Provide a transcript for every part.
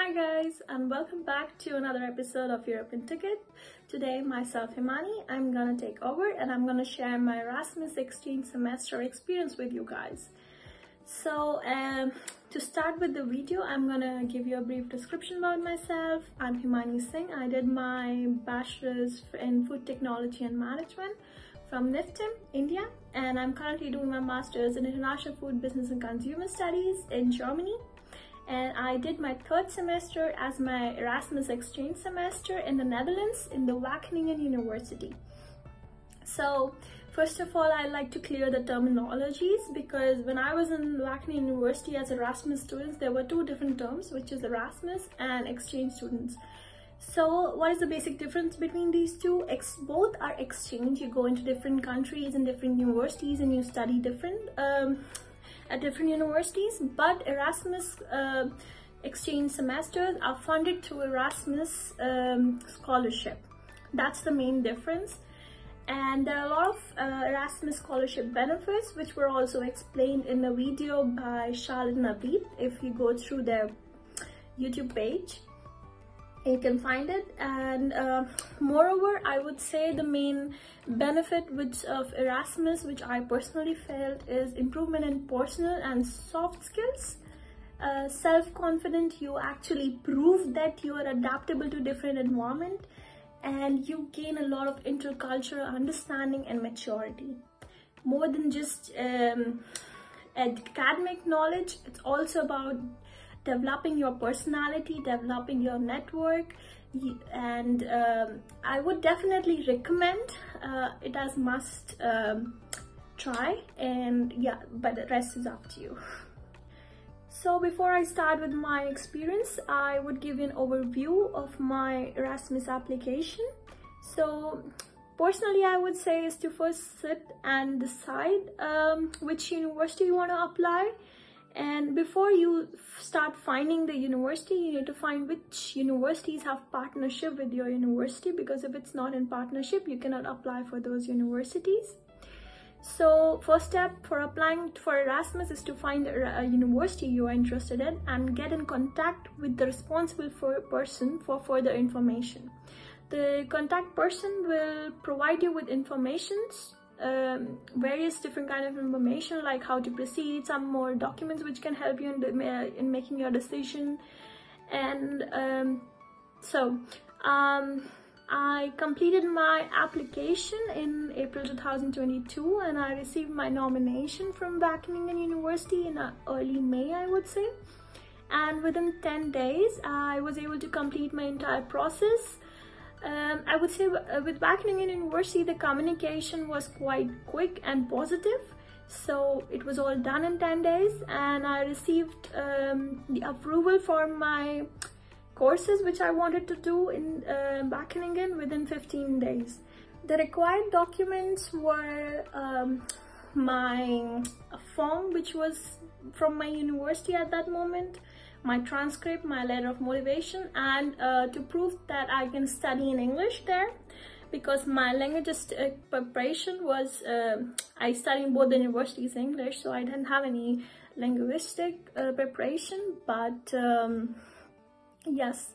Hi guys, and welcome back to another episode of European Ticket. Today, myself Himani, I'm gonna take over and I'm gonna share my Erasmus exchange semester experience with you guys. So, to start with the video, I'm gonna give you a brief description about myself. I'm Himani Singh. I did my bachelor's in food technology and management from NIFTIM, India, and I'm currently doing my master's in international food business and consumer studies in Germany. And I did my third semester as my Erasmus exchange semester in the Netherlands in the Wageningen University. So first of all, I like to clear the terminologies, because when I was in Wageningen University as Erasmus students, there were two different terms, which is Erasmus and exchange students. So what is the basic difference between these two? Both are exchange. You go into different countries and different universities and you study different at different universities, but Erasmus exchange semesters are funded through Erasmus scholarship. That's the main difference. And there are a lot of Erasmus scholarship benefits, which were also explained in the video by Charlotte and Abid. If you go through their YouTube page, you can find it. And moreover, I would say the main benefit of Erasmus, which I personally felt, is improvement in personal and soft skills. Self-confident, you actually prove that you are adaptable to different environment, and you gain a lot of intercultural understanding and maturity. More than just academic knowledge, it's also about developing your personality, developing your network, and I would definitely recommend it as must try, and yeah, but the rest is up to you. So before I start with my experience, I would give you an overview of my Erasmus application. So personally, I would say is to first sit and decide which university you want to apply. And before you start finding the university, you need to find which universities have partnership with your university, because if it's not in partnership, you cannot apply for those universities. So first step for applying for Erasmus is to find a university you are interested in and get in contact with the responsible person for further information. The contact person will provide you with informations, various different kind of information, like how to proceed, some more documents which can help you in making your decision. And I completed my application in April 2022, and I received my nomination from Wageningen University in early May, I would say. And within 10 days, I was able to complete my entire process. I would say with Wageningen University, the communication was quite quick and positive. So it was all done in 10 days, and I received the approval for my courses which I wanted to do in Wageningen within 15 days. The required documents were my form, which was from my university at that moment, my transcript, my letter of motivation, and to prove that I can study in English there, because my language preparation was, I studied in both the universities English, so I didn't have any linguistic preparation, but yes,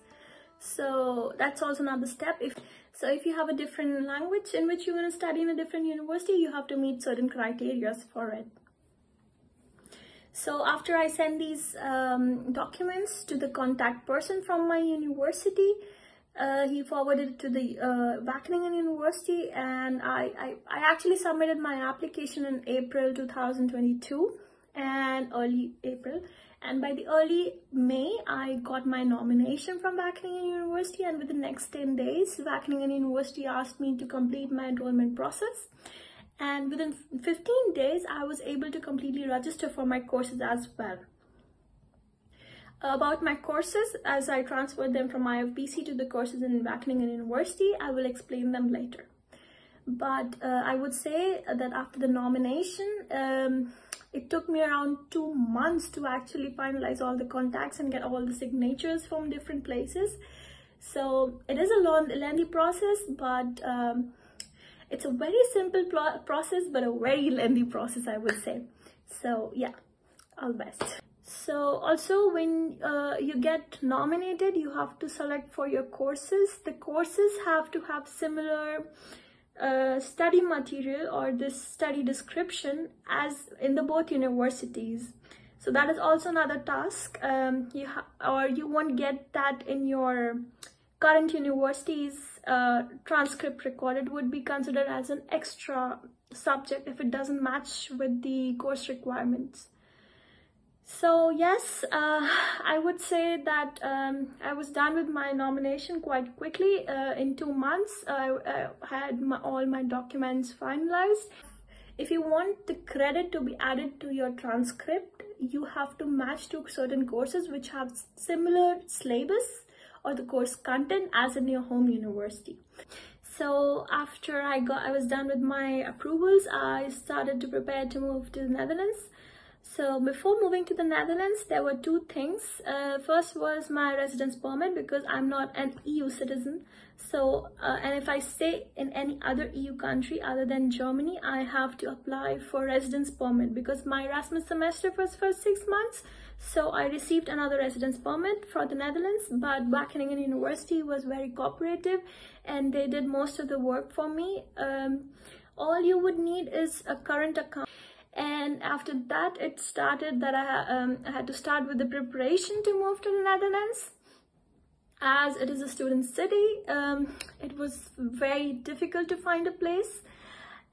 so that's also another step. If you have a different language in which you're going to study in a different university, you have to meet certain criteria for it. So after I send these documents to the contact person from my university, he forwarded it to the Wageningen University, and I actually submitted my application in April 2022 and early April. And by the early May, I got my nomination from Wageningen University, and within the next 10 days, Wageningen University asked me to complete my enrollment process. And within 15 days, I was able to completely register for my courses as well. About my courses, as I transferred them from IFBC to the courses in Wageningen University, I will explain them later. But I would say that after the nomination, it took me around 2 months to actually finalize all the contacts and get all the signatures from different places. So it is a lengthy process, but it's a very simple process, but a very lengthy process, I would say. So yeah, all the best. So also when you get nominated, you have to select for your courses. The courses have to have similar study material or this study description as in the both universities. So that is also another task. You won't get that in your current university's transcript record. It would be considered as an extra subject if it doesn't match with the course requirements. So yes, I would say that I was done with my nomination quite quickly. In 2 months, I had all my documents finalized. If you want the credit to be added to your transcript, you have to match to certain courses which have similar syllabus or the course content as in your home university. So after I was done with my approvals, I started to prepare to move to the Netherlands. So before moving to the Netherlands, there were two things. First was my residence permit, because I'm not an EU citizen. So, and if I stay in any other EU country other than Germany, I have to apply for residence permit because my Erasmus semester was for 6 months. So I received another residence permit for the Netherlands, but Wageningen University was very cooperative and they did most of the work for me. All you would need is a current account. And after that, it started that I had to start with the preparation to move to the Netherlands. As it is a student city, it was very difficult to find a place.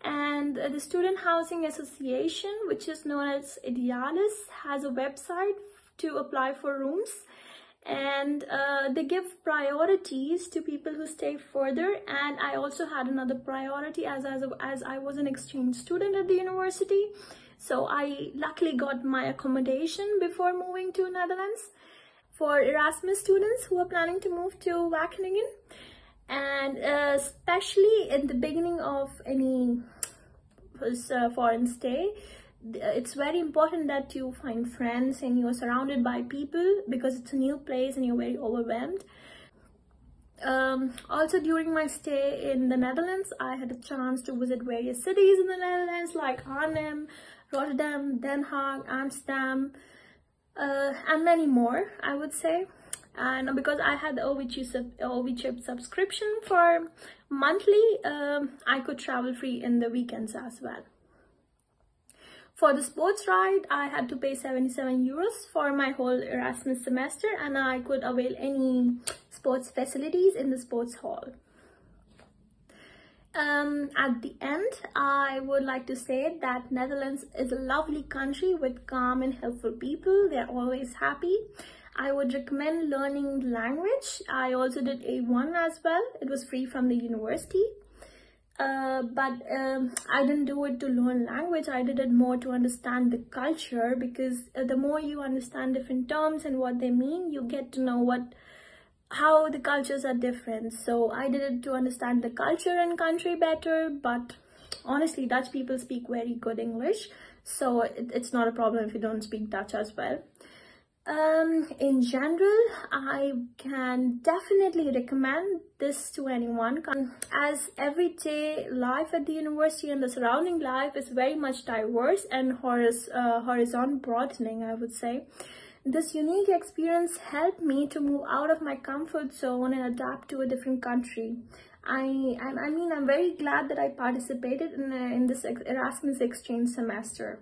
And the Student Housing Association, which is known as Idealis, has a website to apply for rooms. And they give priorities to people who stay further, and I also had another priority as I was an exchange student at the university. So I luckily got my accommodation before moving to Netherlands for Erasmus students who are planning to move to Wageningen. And especially in the beginning of any foreign stay, it's very important that you find friends and you're surrounded by people, because it's a new place and you're very overwhelmed. Also during my stay in the Netherlands, I had a chance to visit various cities in the Netherlands like Arnhem, Rotterdam, Den Haag, Amsterdam, and many more, I would say. And because I had the OV-Chip subscription for monthly, I could travel free in the weekends as well. For the sports ride, I had to pay 77 euros for my whole Erasmus semester, and I could avail any sports facilities in the sports hall. At the end, I would like to say that Netherlands is a lovely country with calm and helpful people. They're always happy. I would recommend learning the language. I also did A1 as well. It was free from the university. But I didn't do it to learn language. I did it more to understand the culture, because the more you understand different terms and what they mean, you get to know how the cultures are different. So I did it to understand the culture and country better, but honestly, Dutch people speak very good English, so it's not a problem if you don't speak Dutch as well. In general, I can definitely recommend this to anyone, as everyday life at the university and the surrounding life is very much diverse and horizon broadening, I would say. This unique experience helped me to move out of my comfort zone and adapt to a different country. I mean, I'm very glad that I participated in this Erasmus exchange semester.